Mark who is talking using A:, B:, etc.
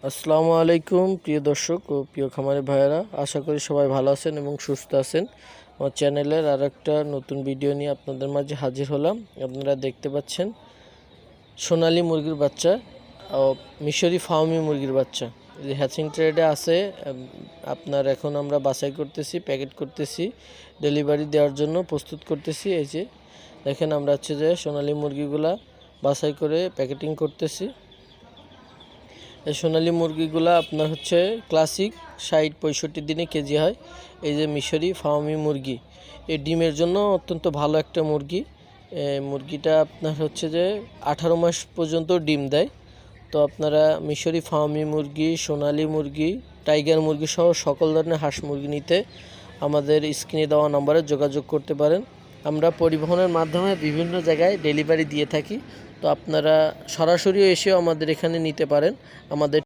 A: আসসালামু আলাইকুম প্রিয় দর্শক ও প্রিয় খামারি ভাইয়েরা, আশা করি সবাই ভালো আছেন এবং সুস্থ আছেন। আমার চ্যানেলের আরেকটা নতুন ভিডিও নিয়ে আপনাদের মাঝে হাজির হলাম। আপনারা দেখতে পাচ্ছেন সোনালী মুরগির বাচ্চা ও মিশরি ফার্মি মুরগির বাচ্চা যে হ্যাচিং ট্রেডে আছে। আপনার এখন আমরা বাছাই করতেছি, প্যাকেট করতেছি, ডেলিভারি দেওয়ার জন্য প্রস্তুত করতেছি। এই যে দেখেন, আমরা হচ্ছে যে সোনালী মুরগিগুলা বাছাই করে প্যাকেটিং করতেছি। এই সোনালী মুরগিগুলো আপনার হচ্ছে ক্লাসিক ৬০-৬৫ দিনে কেজি হয়। এই যে মিশরি ফার্মি মুরগি, এই ডিমের জন্য অত্যন্ত ভালো একটা মুরগি। মুরগিটা আপনার হচ্ছে যে ১৮ মাস পর্যন্ত ডিম দেয়। তো আপনারা মিশরি ফার্মি মুরগি, সোনালী মুরগি, টাইগার মুরগি সহ সকল ধরনের হাঁস মুরগি নিতে আমাদের স্ক্রিনে দেওয়া নম্বরে যোগাযোগ করতে পারেন। আমরা পরিবহনের মাধ্যমে বিভিন্ন জায়গায় ডেলিভারি দিয়ে থাকি। তো আপনারা সরাসরি এসেও আমাদের এখানে নিতে পারেন। আমাদের